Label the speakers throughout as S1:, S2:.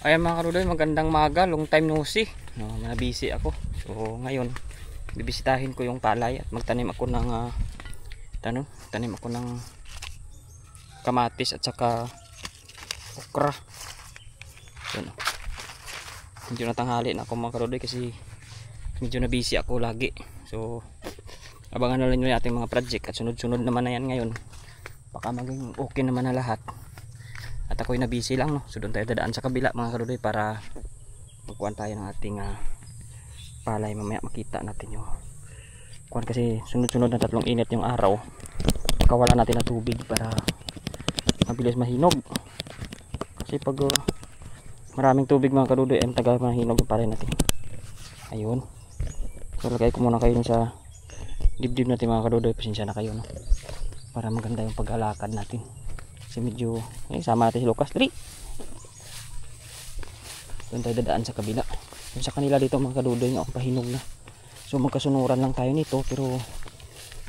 S1: Ayan mga karudoy, magandang maga, long time no see. No, busy ako. So ngayon, bibisitahin ko yung palay at magtanim ako ng tanim ako ng kamatis at saka okra. Yan. Medyo natanghali na ako mga karudoy kasi medyo na busy ako lagi. So abangan na lang yung ating mga project at sunod-sunod naman na yan ngayon. Baka maging okay naman na lahat. At ako'y na busy lang, no? So doon tayo dadaan sa kabila mga karudoy para magkuhan tayo ng ating palay. Mamaya makita natin yung kuhan kasi sunod-sunod na tatlong init yung araw. Kawala natin ng tubig para mabilis mahinog. Kasi pag maraming tubig mga karudoy ay tagal mahinog yung palay natin. Ayun. So lagay ko muna kayo sa dibdib natin mga karudoy. Pasensya na kayo, no? Para maganda yung pag-alakad natin. Kasi medyo sama natin si Lucas 3. Doon tayo dadaan sa kabila. Yung sa kanila dito mga kadudoy nga pahinog na. So magkasunuran lang tayo nito, pero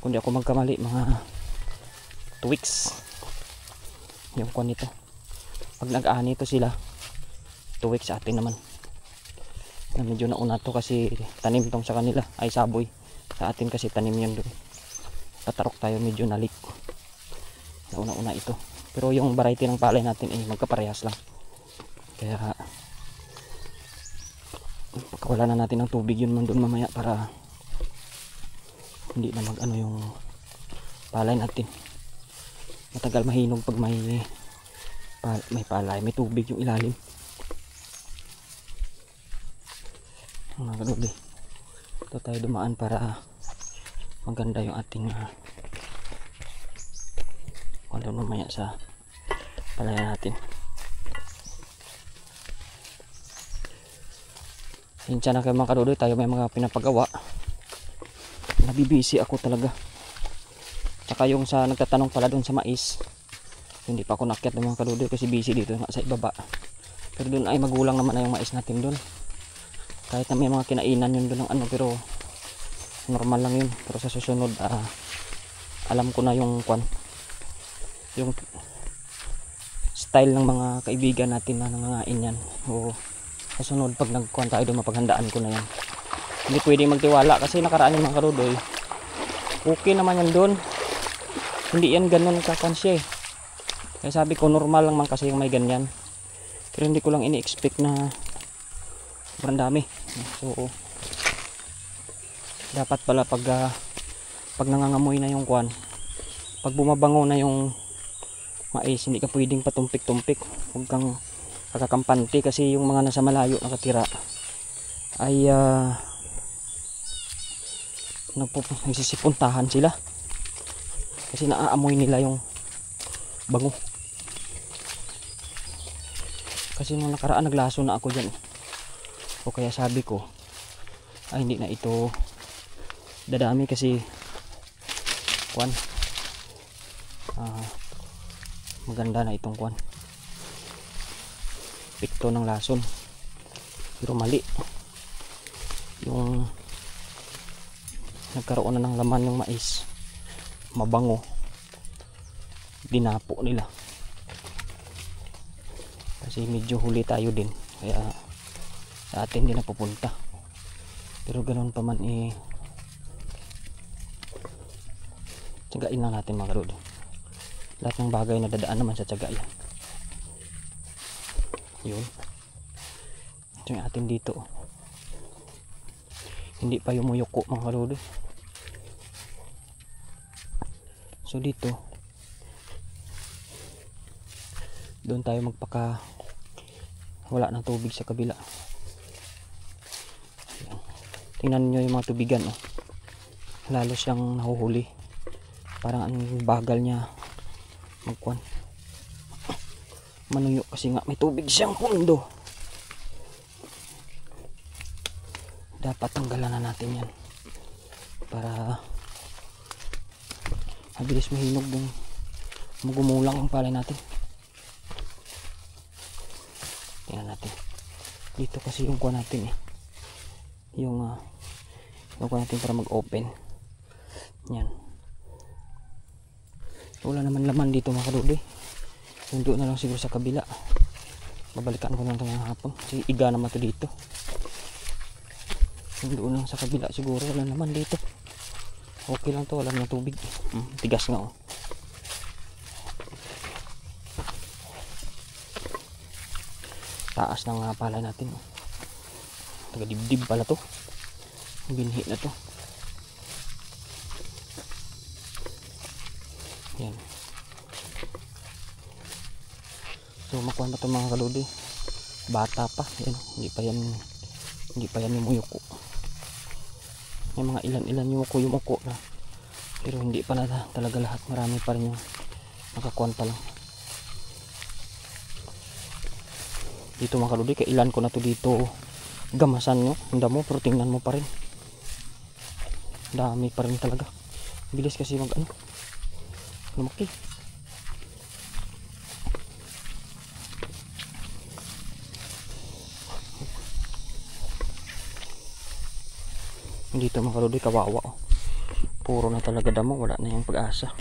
S1: kung di ako magkamali mga 2 weeks yung kuwan nito. Pag nag-aani ito sila 2 weeks sa atin naman na medyo nauna to kasi tanim tong sa kanila ay saboy. Sa atin kasi tanim yan doon. Tatarok tayo medyo nalik. Nauna-una ito. Pero yung variety ng palay natin ay magkaparehas lang. Kaya pagkawala na natin ng tubig yun man doon mamaya para hindi na mag yung palay natin. Matagal mahinog pag may palay, may tubig yung ilalim. Mga kalubi, ito tayo dumaan para maganda yung ating kung mamaya sa palaya natin. Hinsya na kayo mga kadudoy, tayo may mga pinapagawa. Nabibisi ako talaga. Tsaka yung sa nagtatanong pala doon sa mais, hindi pa ako nakyat ng mga kadudoy kasi busy dito nga sa ibaba. Pero doon ay magulang naman na yung mais natin doon. Kahit na may mga kinainan yun doon ng pero normal lang yun. Pero sa susunod alam ko na yung yung style ng mga kaibigan natin na nangangain yan. O kasunod pag nagkuhan tayo doon, mapaghandaan ko na yan. Hindi pwede magtiwala kasi nakaraan yung mga karudoy, okay naman yan doon, hindi yan ganun kakansya eh. Kaya sabi ko normal lang man kasi yung may ganyan, pero hindi ko lang ini-expect na sobrang dami. So dapat pala pag nangangamoy na yung kuhan, pag bumabango na yung mais, hindi ka pwedeng patumpik-tumpik. Huwag kang kakakampante kasi yung mga nasa malayo nakatira ay nagsisipuntahan sila kasi naaamoy nila yung bango. Kasi nung nakaraan naglaso na ako dyan, o kaya sabi ko ay hindi na ito dadami kasi kuwan maganda na itong kuwan, pikto ng lason. Pero mali yung nagkaroon na ng laman yung mais, mabango, dinapo nila kasi medyo huli tayo din, kaya sa atin din napupunta. Pero ganoon pa man tiyagain lang natin mga karudoy. Lahat ng bagay na dadaan naman sa tiyaga yan. Yun. Ito yung atin dito. Hindi pa yumuyuko mga karudoy. So dito, doon tayo magpaka wala ng tubig sa kabila. Tingnan nyo yung mga tubigan, oh. Lalo siyang nahuhuli. Parang ang bagal niya magkuhan, manuyo kasi nga may tubig siyang pundo. Dapat tanggalan na natin yan para mabilis mahinog yung magumulang ang palay natin. Tingnan natin dito kasi yung kuha natin yung kuha natin para mag open yan. Wala naman laman dito mga kadudoy. Sundo na lang siguro sa kabila. babalikan ko na ito ng hapon kasi iga naman ito dito. Doon lang sa kabila siguro wala naman dito. Okay lang to, wala naman tubig. Tigas nga oh. Taas ng palay natin oh. Taga dibdib pala to, binhi na to. Yan. So makuha na ito mga kaludi, bata pa yan, hindi pa yan yumuyuko. May mga ilan yumuko na, pero hindi pa na talaga lahat, marami pa rin yung nakakuhan pa lang dito mga kaludi. Kailan ko na to dito gamasan nyo, ang damo, pero tingnan mo pa rin dami pa rin talaga. Bilis kasi mag lumaki. Dito mga kaludi kawawa oh. Puro na talaga damo, wala na yung pag-asa.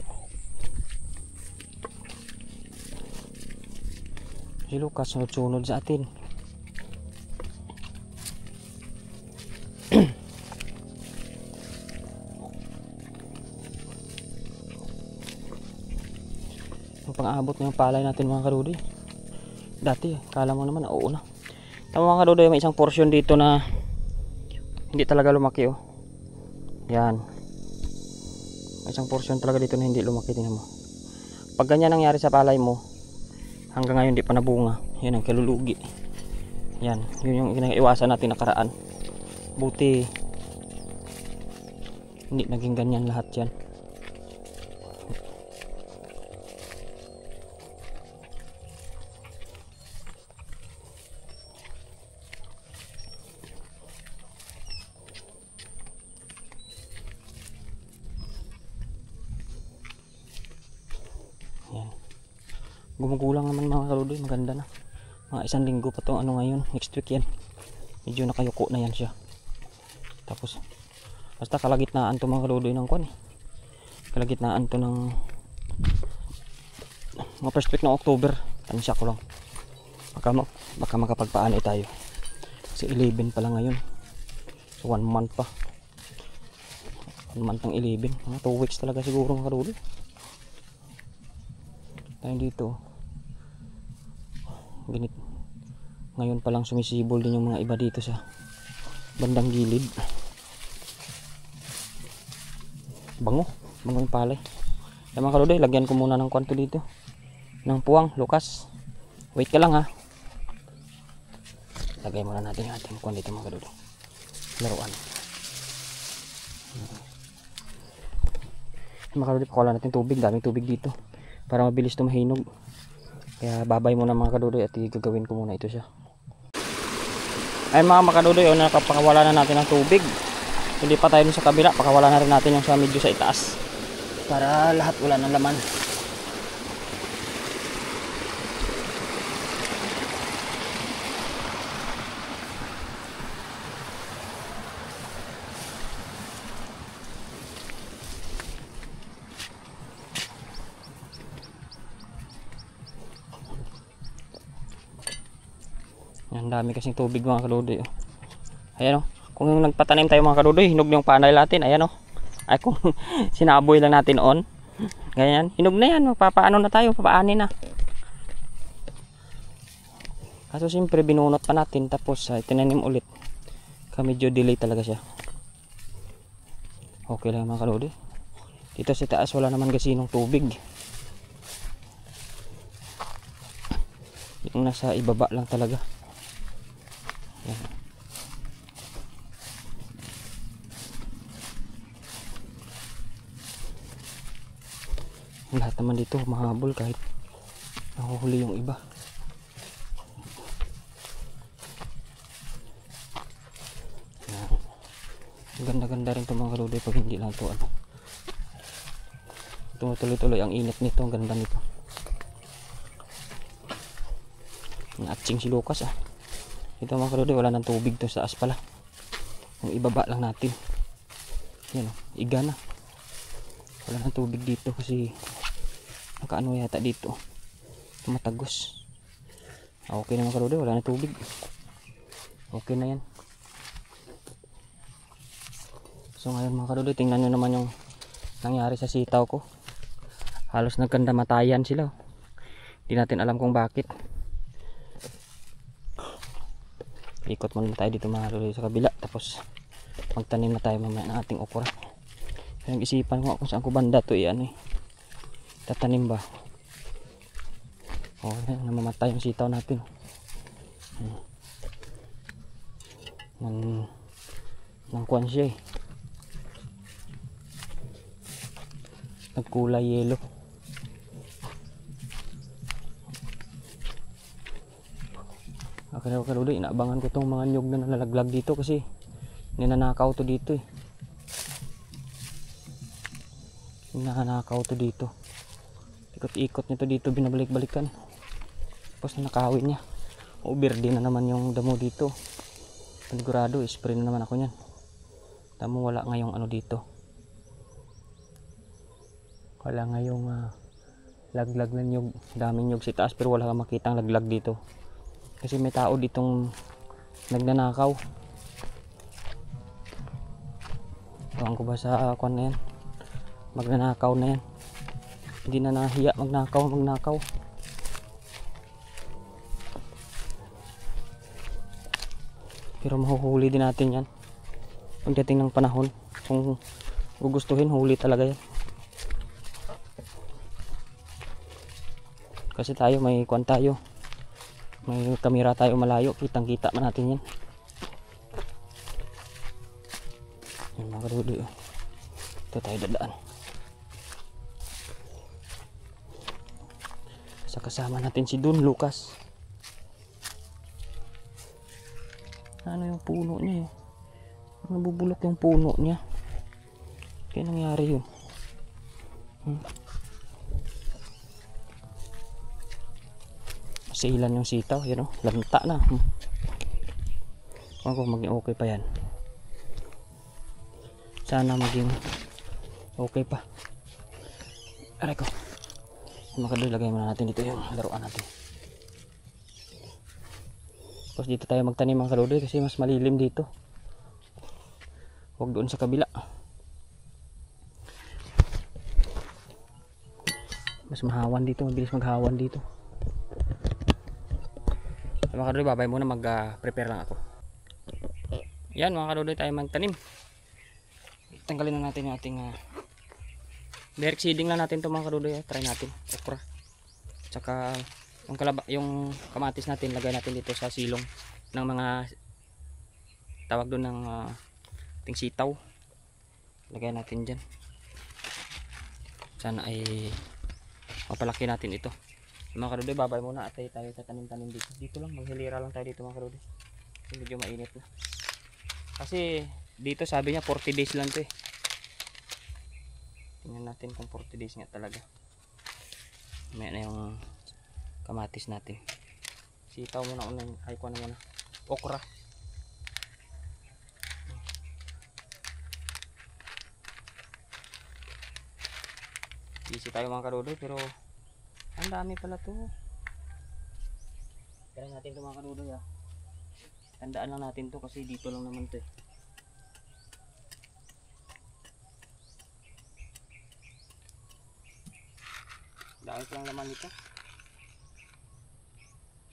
S1: Si Lucas sunod-sunod sa atin. Yung pang-abot na yung palay natin mga kaludi. Dati kala mo naman oo na. Tama mga kaludi, may isang portion dito na hindi talaga lumaki oh. Yan. May isang portion talaga dito na hindi lumaki, tingnan mo. Pag ganyan nangyari sa palay mo, hanggang ngayon hindi pa nabunga, yan ang kalulugi. Yan, yun yung iwasan natin nakaraan. Buti hindi naging ganyan lahat yan. Yan. Gumugulang naman mga kaludi, maganda na. Mga 1 linggo pa to, ano ngayon, next week yan. Medyo nakayuko na yan siya. Tapos basta kalagitnaan to mga kaludi ng kwan eh. Kalagitnaan to ng mga first week ng October. Tansya ko lang. Baka makapagpaanay tayo. Kasi 11 pa lang ngayon. So 1 month pa. 1 month ng 11. Mga 2 weeks talaga siguro mga kaludi. Tayo dito. Ganit. Ngayon pa lang sumisibol din yung mga iba dito sa bandang gilid. Bango yung palay. Kaya mga kaludi, lagyan ko muna ng kwanto dito ng puwang. Lucas, wait ka lang ha. Lagay muna natin yung ating kwan dito mga kaludi, laruan. Mga kaludi, pakuha natin tubig. Daming tubig dito para mabilis ito mahinog. Kaya babay muna mga kaludi at gagawin ko muna ito siya. Ay mga kaludi, nakapakawala na natin ng tubig. Hindi pa tayo sa kabila, pakawala na rin natin yung sa medyo sa itaas para lahat wala ng laman. Ang dami kasing tubig mga kaludi oh. Ayan oh. Kung nagpatanim tayo mga kaludi, hinog yung panay natin. Ayan oh. Ay kung sinaboy lang natin on, ganyan, hinog na yan. Papaano na tayo, papaani na. Kaso siyempre binunot pa natin, tapos tinanim ulit. Medyo delay talaga siya. Okay lang mga kaludi. Dito sa taas wala naman gasinong tubig. Yung nasa ibaba lang talaga. Yan. Lahat naman dito mahabol kahit nahuhuli yung iba. Ganda-ganda rin itong mga kaludi pag hindi lang ito ano. Tumutuloy-tuloy ang init nito, ang ganda nito. Natsing si Lucas ah. Ito mga kaludi, wala ng tubig to sa taas pala. Yung ibaba lang natin. Yan oh, iga na. Wala ng tubig dito kasi nakaano yata dito, tumatagos. Okay na mga kalode, wala na tubig. Okay na yan. So ngayon mga kalode, tingnan nyo naman yung nangyari sa sitaw ko. Halos nagkandamatayan sila. Hindi natin alam kung bakit. Ikot muna tayo dito mga kalode sa kabila. Tapos magtanim na tayo mamaya ng ating okra. Kaya isipan ko kung saan ko banda to yan eh. Tatanim ba? Oh, namamatay yung sitaw natin. Nang kuwan siya eh. Nagkulay yelo. Akala ko inaabangan ko tong mga nyug na nalalaglag dito kasi ninanakaw to dito eh. Ninanakaw to dito. Ikot-ikot nito dito, binabalik-balikan. Tapos nakawin niya. Uberde na naman yung damo dito. Panigurado, spray na naman ako niyan. Tamo wala ngayong ano dito. Wala ngayong laglag na nyug. Daming nyug sa taas pero wala kang makitang laglag dito. Kasi may tao ditong nagnanakaw. Ewan ko ba sa kwan na yan. Magnanakaw na yan. Hindi na nahiya magnakaw. Pero mahuhuli din natin yan pagdating ng panahon. Kung gugustuhin, huli talaga yan. Kasi tayo may kwan tayo, may kamera tayo malayo, kitang kita man natin yan. Yan mga kalode, ito tayo dadaan. Sa kasama natin si Don Lucas. Ano yung puno niya eh. Nabubulok yung puno niya. Kaya nangyari yun. Masilan yung sitaw. Yan o. Lanta na. Ako maging okay pa yan. Sana maging okay pa. Aray ko. Makadul, lagay muna natin dito yung laruan natin. Tapos dito tayo magtanim ang kalode kasi mas malilim dito. Huwag doon sa kabila. Mas mahawan dito, mabilis maghawan dito. So, mga kalode, babay muna, mag-prepare lang ako. Yan mga kalode, tayo magtanim. Tanggalin na natin yung ating direct seeding lang natin ito mga kalode. Try natin, okra. Tsaka yung kamatis natin, lagay natin dito sa silong ng mga tawag doon ng ting sitaw. Lagay natin dyan. Sana ay mapalaki natin ito. Mga kalode, babay muna at tayo tatanim-tanim dito. Dito lang, maghilira lang tayo dito mga kalode. Medyo mainit na. Kasi dito sabi niya 40 days lang to eh. Tingnan natin kung 40 days nga talaga. May na yung kamatis natin. Sitaw muna unan, ay ko na muna. Okra. Busy tayo mga kalode pero ang dami pala to. Kaya natin ito mga kalode ya. Tandaan lang natin to kasi dito lang naman to eh. Dami pa lang laman dito.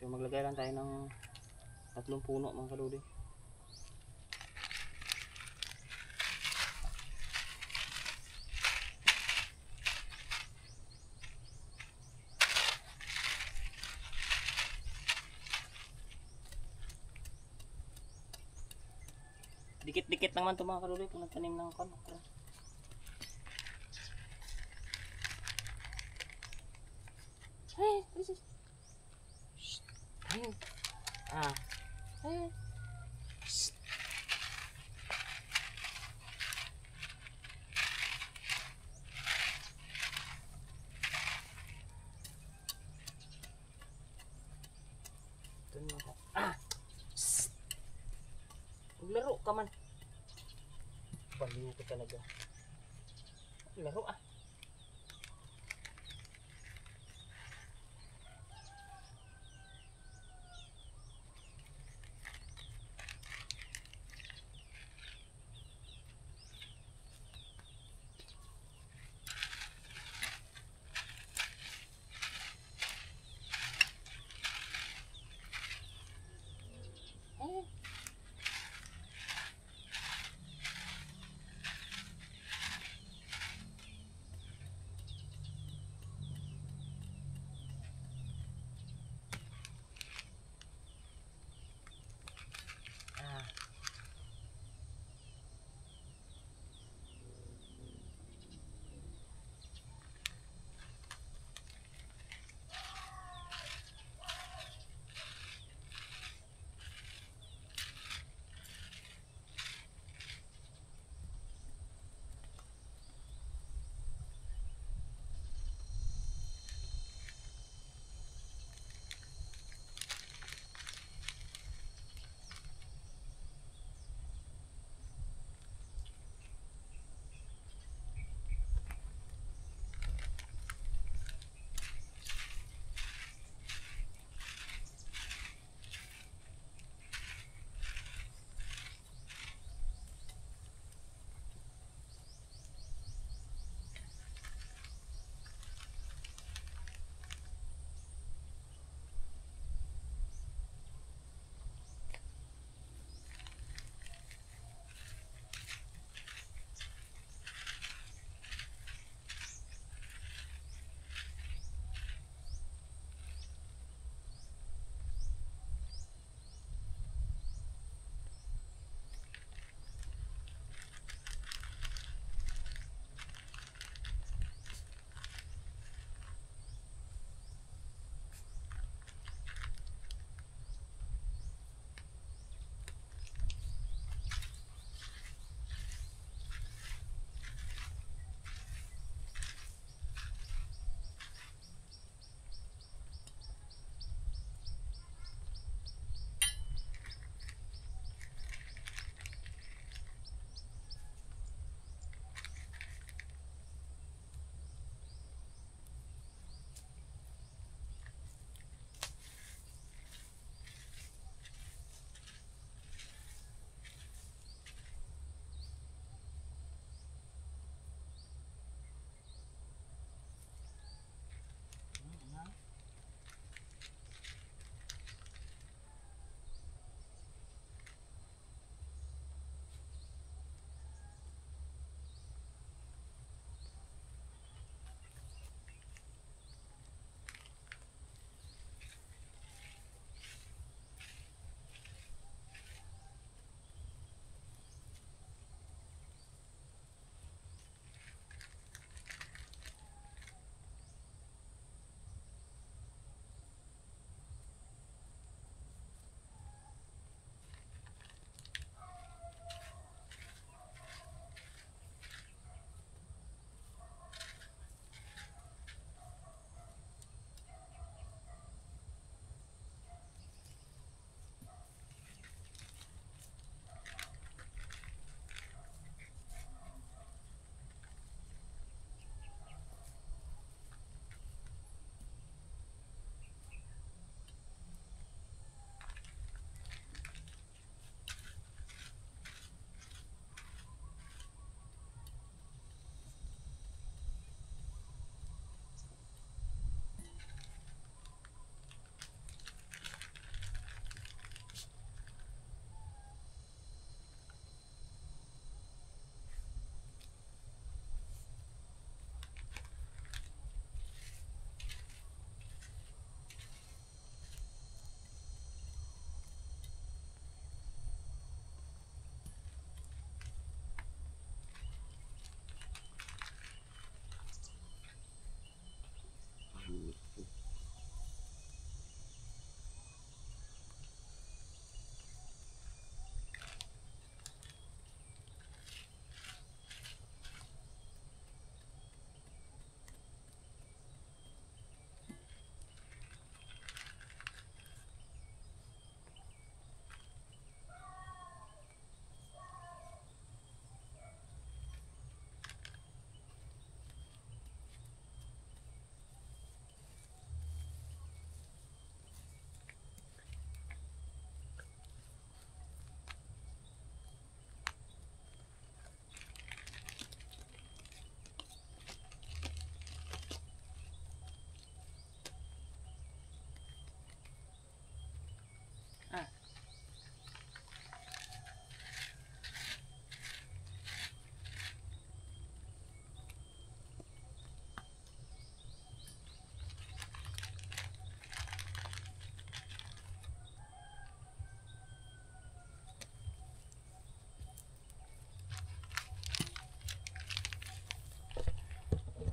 S1: So maglagay lang tayo ng 3 puno mga kalode. Dikit-dikit naman ito mga kalode kung nagtanim ng okra. Hey, this is Laro ka man. Baliw ko talaga. Laro ah.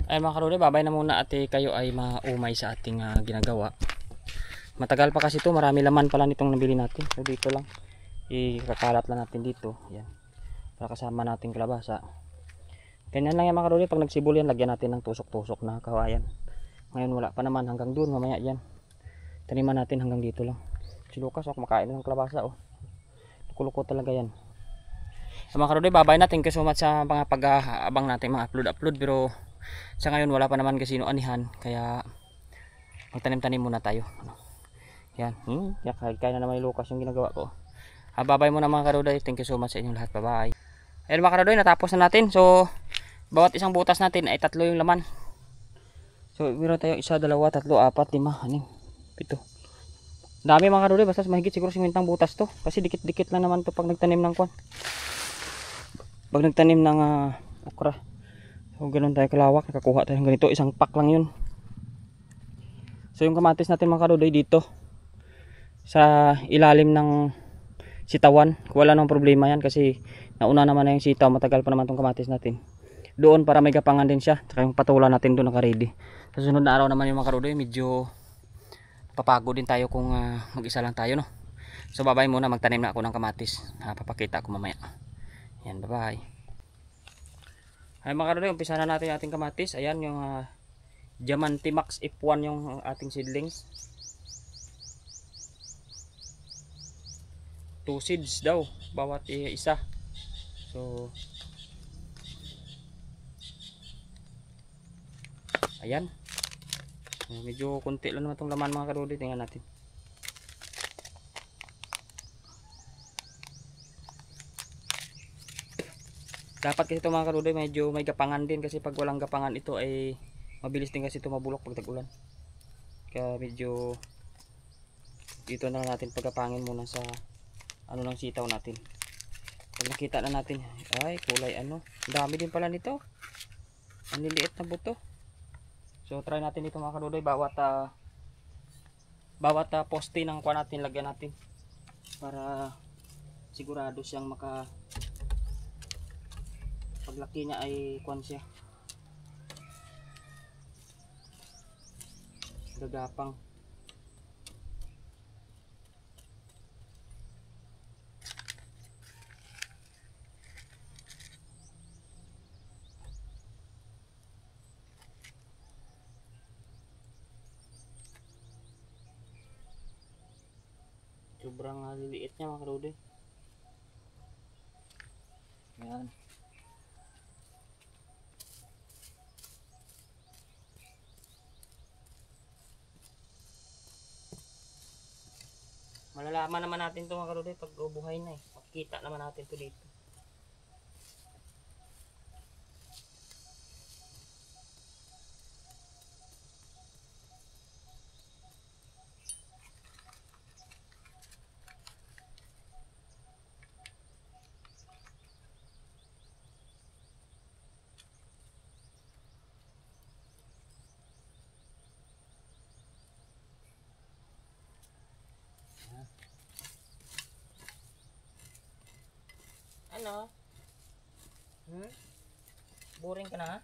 S1: Ay mga karudoy, babay na muna at kayo ay maumay sa ating ginagawa. Matagal pa kasi ito, marami laman pala nitong nabili natin. So dito lang, ikakalat lang natin dito. Yan. Para kasama natin kalabasa. Ganyan lang yan mga karudoy, pag nagsibol yan, lagyan natin ng tusok-tusok na kawayan. Ngayon wala pa naman, hanggang doon, mamaya yan. Taniman natin hanggang dito lang. Si Lucas, kumakain ng kalabasa. Luko-luko talaga yan. Mga karudoy, babay natin kasi so much sa mga pag-aabang natin, mga upload. Pero sa ngayon wala pa naman kasi anihan, kaya magtanim-tanim muna tayo. Yan, kaya na naman ni Lucas yung ginagawa ko. Babay muna mga karudoy, thank you so much sa inyong lahat, bye bye. Ayun mga karudoy, natapos na natin. So bawat isang butas natin ay 3 yung laman. So meron tayo 1, 2, 3, 4, 5, 6, 7. Dami mga karudoy, basta mahigit siguro 50 butas to, kasi dikit-dikit lang naman to pag nagtanim ng pag nagtanim ng okra. So ganoon tayo kalawak, nakakuha tayo ng ganito, isang pack lang yun. So yung kamatis natin mga karudoy dito sa ilalim ng sitawan, wala nang problema yan kasi nauna naman na yung sitaw, matagal pa naman tong kamatis natin doon para may gapangan din siya. Tsaka yung patulan natin doon naka-ready. Sa sunod na araw naman yung mga karudoy, medyo papagod din tayo kung mag-isa lang tayo, no. So babay muna, magtanim na ako ng kamatis. Papakita ko mamaya. Yan, bye bye. Ay mga karudoy, umpisa na natin ating kamatis. Ayan yung Diamante Max F1 yung ating seedlings. 2 seeds daw bawat isa. So ayan, medyo konti lang naman itong laman mga karudoy. Tingnan natin. Dapat kasi ito mga karudoy medyo may gapangan din, kasi pag walang gapangan ito ay mabilis din kasi ito mabulok pag tag-ulan. Kaya medyo dito na natin pagkapangin muna sa ano ng sitaw natin. Pag nakita na natin, ay kulay ang dami din pala nito, ang liliit na buto. So try natin dito mga karudoy, bawat poste ng kuha natin, lagyan natin para sigurado siyang paglaki niya ay kuwan siya, gagapang. Sobrang liliit niya mga karudoy. Yan. Malalaman naman natin ito mga karudoy pag buhay na makikita naman natin ito dito. Ano? Boring ka na?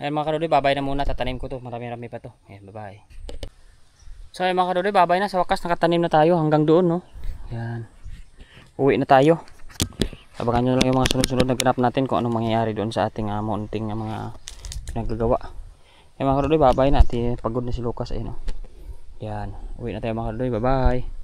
S1: Ayan mga karudoy, babay na muna, tatanim ko to, marami-rami pa to. Ayan, bye-bye. So ayan mga karudoy, babay na, sa wakas nakatanim na tayo hanggang doon, no. Ayan, uwi na tayo. Abangan nyo lang yung mga sunod-sunod na ganap natin kung anong mangyayari doon sa ating munting mga pinagagawa. Mga karodoy, babay na. Pagod na si Lucas. Ayun, yan. Uwi na tayo mga karodoy. Bye bye.